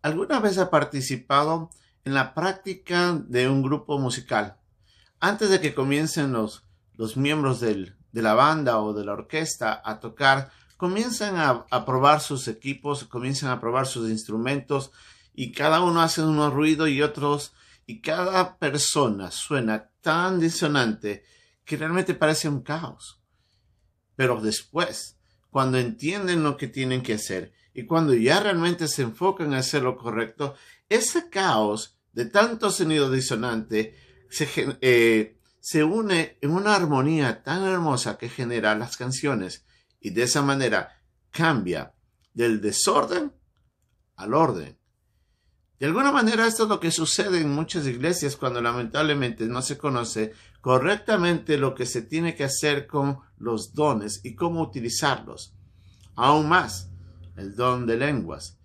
¿Alguna vez ha participado en la práctica de un grupo musical? Antes de que comiencen los miembros de la banda o de la orquesta a tocar, comienzan a probar sus equipos, comienzan a probar sus instrumentos y cada uno hace unos ruidos y otros, y cada persona suena tan disonante que realmente parece un caos. Pero después, cuando entienden lo que tienen que hacer y cuando ya realmente se enfocan en hacer lo correcto, ese caos de tanto sonido disonante se une en una armonía tan hermosa que genera las canciones, y de esa manera cambia del desorden al orden. De alguna manera esto es lo que sucede en muchas iglesias cuando lamentablemente no se conoce correctamente lo que se tiene que hacer con los dones y cómo utilizarlos. Aún más, el don de lenguas.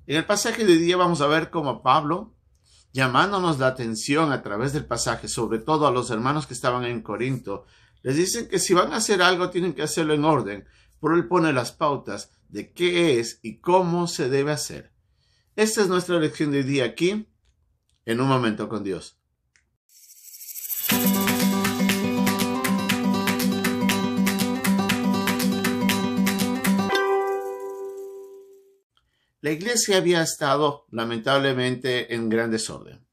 En el pasaje de hoy día vamos a ver cómo Pablo, llamándonos la atención a través del pasaje, sobre todo a los hermanos que estaban en Corinto, les dicen que si van a hacer algo tienen que hacerlo en orden, pero él pone las pautas de qué es y cómo se debe hacer. Esta es nuestra lección de hoy día aquí, en Un Momento con Dios. La iglesia había estado, lamentablemente, en gran desorden.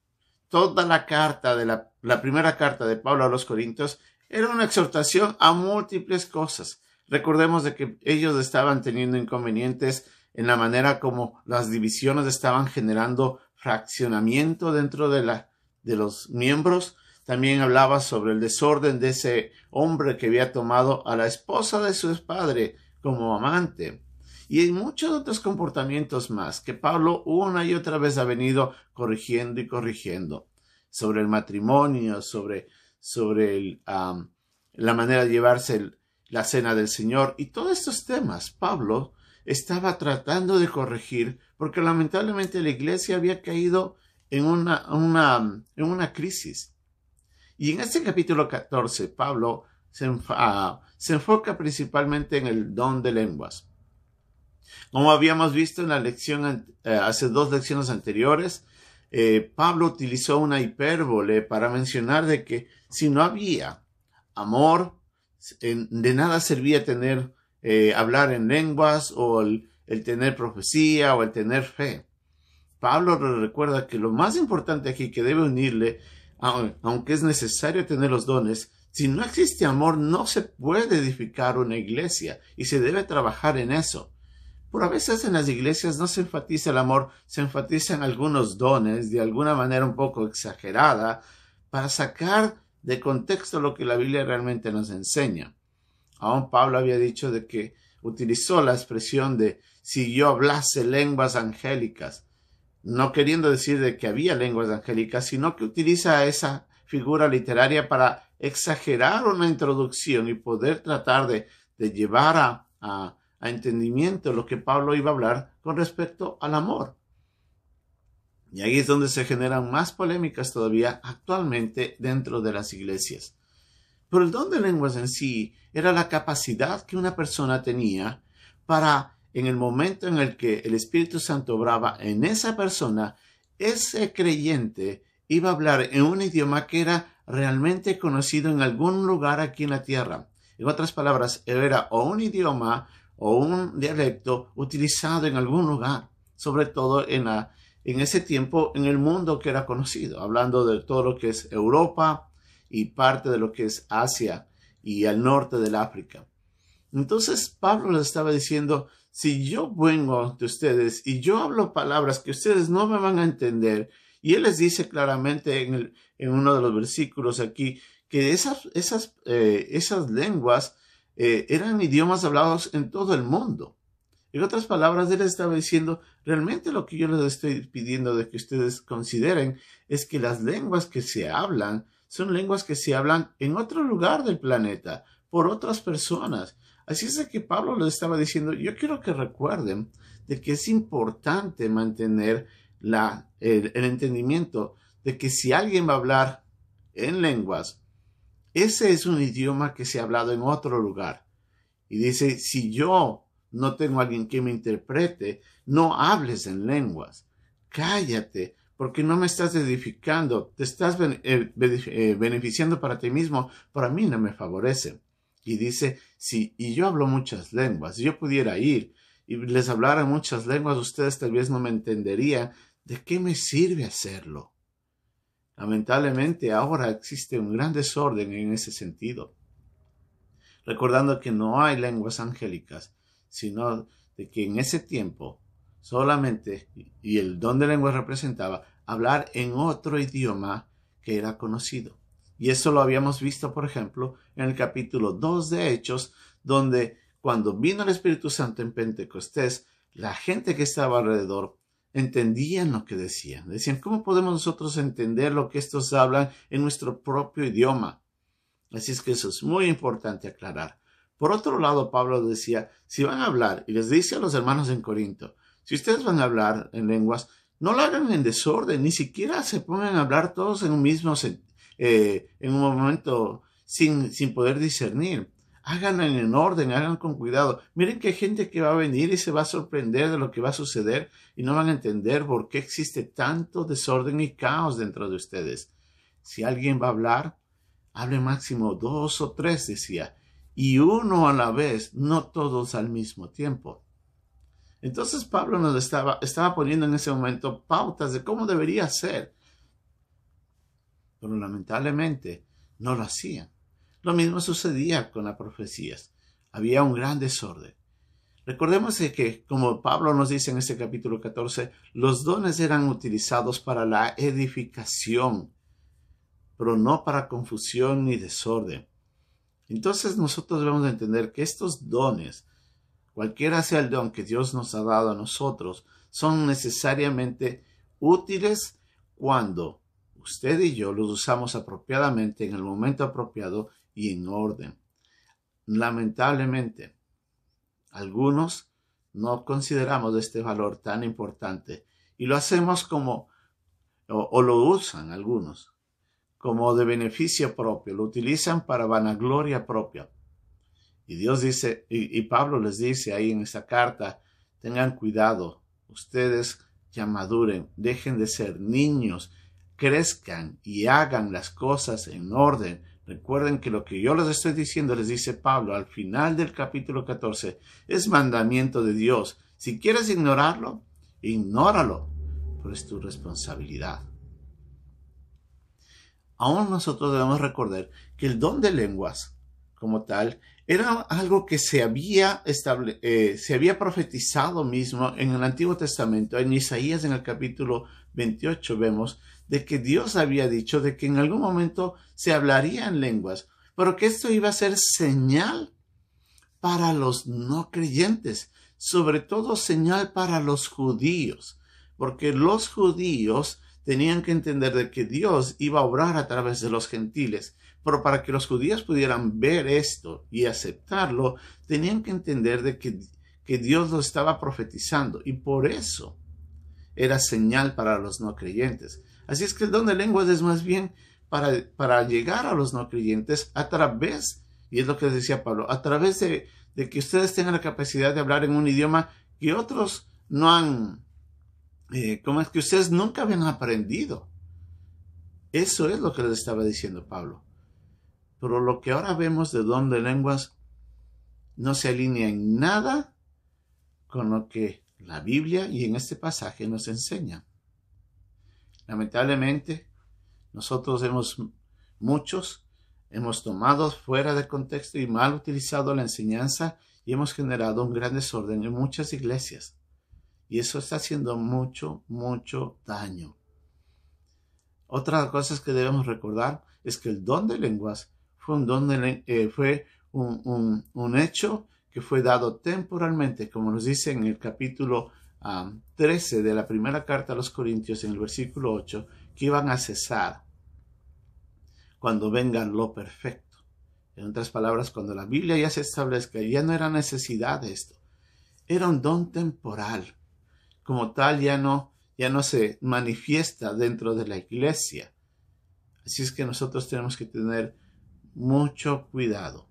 Toda la carta de la primera carta de Pablo a los Corintios era una exhortación a múltiples cosas. Recordemos de que ellos estaban teniendo inconvenientes en la manera como las divisiones estaban generando fraccionamiento dentro de los miembros. También hablaba sobre el desorden de ese hombre que había tomado a la esposa de su padre como amante. Y hay muchos otros comportamientos más que Pablo una y otra vez ha venido corrigiendo y corrigiendo. Sobre el matrimonio, sobre la manera de llevarse la cena del Señor. Y todos estos temas Pablo estaba tratando de corregir porque lamentablemente la iglesia había caído en una crisis. Y en este capítulo 14 Pablo se enfoca principalmente en el don de lenguas. Como habíamos visto en la lección, hace 2 lecciones anteriores, Pablo utilizó una hipérbole para mencionar de que si no había amor, de nada servía hablar en lenguas o el tener profecía o el tener fe. Pablo recuerda que lo más importante aquí que debe unirle, aunque es necesario tener los dones, si no existe amor no se puede edificar una iglesia y se debe trabajar en eso. Pero a veces en las iglesias no se enfatiza el amor, se enfatizan algunos dones de alguna manera un poco exagerada para sacar de contexto lo que la Biblia realmente nos enseña. Aún Pablo había dicho de que utilizó la expresión de si yo hablase lenguas angélicas, no queriendo decir de que había lenguas angélicas, sino que utiliza esa figura literaria para exagerar una introducción y poder tratar de llevar a entendimiento lo que Pablo iba a hablar con respecto al amor. Y ahí es donde se generan más polémicas todavía actualmente dentro de las iglesias. Pero el don de lenguas en sí era la capacidad que una persona tenía para, en el momento en el que el Espíritu Santo obraba en esa persona, ese creyente iba a hablar en un idioma que era realmente conocido en algún lugar aquí en la tierra. En otras palabras, era o un idioma o un dialecto utilizado en algún lugar, sobre todo en ese tiempo en el mundo que era conocido, hablando de todo lo que es Europa y parte de lo que es Asia y al norte del África. Entonces Pablo les estaba diciendo, si yo vengo ante ustedes y yo hablo palabras que ustedes no me van a entender, y él les dice claramente en uno de los versículos aquí que esas lenguas eran idiomas hablados en todo el mundo. En otras palabras, él estaba diciendo, realmente lo que yo les estoy pidiendo de que ustedes consideren es que las lenguas que se hablan son lenguas que se hablan en otro lugar del planeta, por otras personas. Así es de que Pablo les estaba diciendo, yo quiero que recuerden de que es importante mantener el entendimiento de que si alguien va a hablar en lenguas, ese es un idioma que se ha hablado en otro lugar. Y dice, si yo no tengo a alguien que me interprete, no hables en lenguas. cállate, porque no me estás edificando, te estás beneficiando para ti mismo, para mí no me favorece. Y dice, y yo hablo muchas lenguas, si yo pudiera ir y les hablara muchas lenguas, ustedes tal vez no me entenderían. ¿De qué me sirve hacerlo? Lamentablemente ahora existe un gran desorden en ese sentido. Recordando que no hay lenguas angélicas, sino de que en ese tiempo solamente, y el don de lengua representaba, hablar en otro idioma que era conocido. Y eso lo habíamos visto, por ejemplo, en el capítulo 2 de Hechos, donde cuando vino el Espíritu Santo en Pentecostés, la gente que estaba alrededor entendían lo que decían. Decían, ¿cómo podemos nosotros entender lo que estos hablan en nuestro propio idioma? Así es que eso es muy importante aclarar. Por otro lado, Pablo decía, si van a hablar, y les dice a los hermanos en Corinto, si ustedes van a hablar en lenguas, no lo hagan en desorden, ni siquiera se pongan a hablar todos en un mismo en un momento sin poder discernir. Háganlo en orden, hagan con cuidado. Miren que hay gente que va a venir y se va a sorprender de lo que va a suceder y no van a entender por qué existe tanto desorden y caos dentro de ustedes. Si alguien va a hablar, hable máximo 2 o 3, decía, y uno a la vez, no todos al mismo tiempo. Entonces Pablo nos estaba poniendo en ese momento pautas de cómo debería ser. Pero lamentablemente no lo hacían. Lo mismo sucedía con las profecías. Había un gran desorden. Recordemos que, como Pablo nos dice en este capítulo 14, los dones eran utilizados para la edificación, pero no para confusión ni desorden. Entonces nosotros debemos entender que estos dones, cualquiera sea el don que Dios nos ha dado a nosotros, son necesariamente útiles cuando usted y yo los usamos apropiadamente en el momento apropiado y en orden. Lamentablemente, algunos no consideramos este valor tan importante y lo hacemos o lo usan algunos como de beneficio propio, lo utilizan para vanagloria propia. Y Dios dice, y Pablo les dice ahí en esta carta, tengan cuidado, ustedes ya maduren, dejen de ser niños, crezcan y hagan las cosas en orden. Recuerden que lo que yo les estoy diciendo, les dice Pablo al final del capítulo 14, es mandamiento de Dios. Si quieres ignorarlo, ignóralo, pero es tu responsabilidad. Aún nosotros debemos recordar que el don de lenguas, como tal, era algo que se había profetizado mismo en el Antiguo Testamento. En Isaías, en el capítulo 28, vemos de que Dios había dicho de que en algún momento se hablaría en lenguas, pero que esto iba a ser señal para los no creyentes, sobre todo señal para los judíos, porque los judíos tenían que entender de que Dios iba a obrar a través de los gentiles, pero para que los judíos pudieran ver esto y aceptarlo, tenían que entender de que Dios lo estaba profetizando, y por eso era señal para los no creyentes. Así es que el don de lenguas es más bien para llegar a los no creyentes a través, y es lo que decía Pablo, a través de que ustedes tengan la capacidad de hablar en un idioma que otros no han, como es que ustedes nunca habían aprendido. Eso es lo que les estaba diciendo Pablo. Pero lo que ahora vemos de don de lenguas no se alinea en nada con lo que la Biblia y en este pasaje nos enseña. Lamentablemente, muchos hemos tomado fuera de contexto y mal utilizado la enseñanza y hemos generado un gran desorden en muchas iglesias. Y eso está haciendo mucho, mucho daño. Otra cosa que debemos recordar es que el don de lenguas fue un hecho que fue dado temporalmente, como nos dice en el capítulo 13 de la primera carta a los Corintios, en el versículo 8, que iban a cesar cuando venga lo perfecto. En otras palabras, cuando la Biblia ya se establezca, ya no era necesidad de esto. Era un don temporal. Como tal, ya no se manifiesta dentro de la iglesia. Así es que nosotros tenemos que tener mucho cuidado.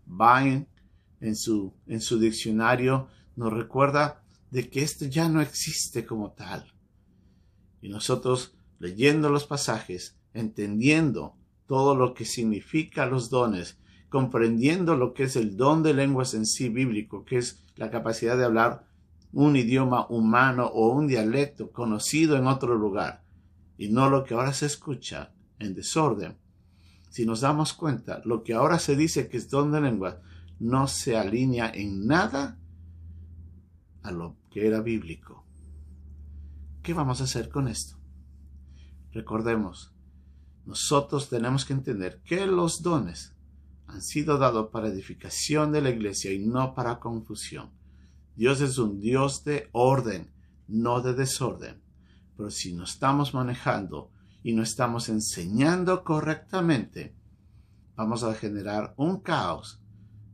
Vine en su diccionario nos recuerda de que esto ya no existe como tal. Y nosotros, leyendo los pasajes, entendiendo todo lo que significa los dones, comprendiendo lo que es el don de lenguas en sí bíblico, que es la capacidad de hablar un idioma humano o un dialecto conocido en otro lugar, y no lo que ahora se escucha en desorden. Si nos damos cuenta, lo que ahora se dice que es don de lenguas no se alinea en nada a lo que era bíblico. ¿Qué vamos a hacer con esto? Recordemos, nosotros tenemos que entender que los dones han sido dados para edificación de la iglesia y no para confusión. Dios es un Dios de orden, no de desorden. Pero si no estamos manejando y no estamos enseñando correctamente, vamos a generar un caos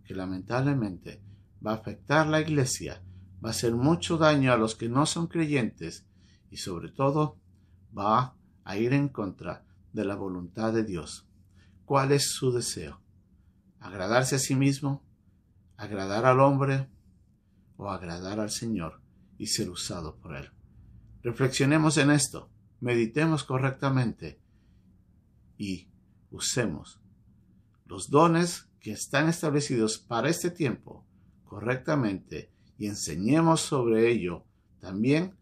que lamentablemente va a afectar la iglesia, va a hacer mucho daño a los que no son creyentes y sobre todo va a ir en contra de la voluntad de Dios. ¿Cuál es su deseo? ¿Agradarse a sí mismo? ¿Agradar al hombre? ¿O agradar al Señor y ser usado por Él? Reflexionemos en esto, meditemos correctamente y usemos los dones que están establecidos para este tiempo correctamente y enseñemos sobre ello también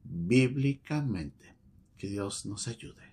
bíblicamente. Que Dios nos ayude.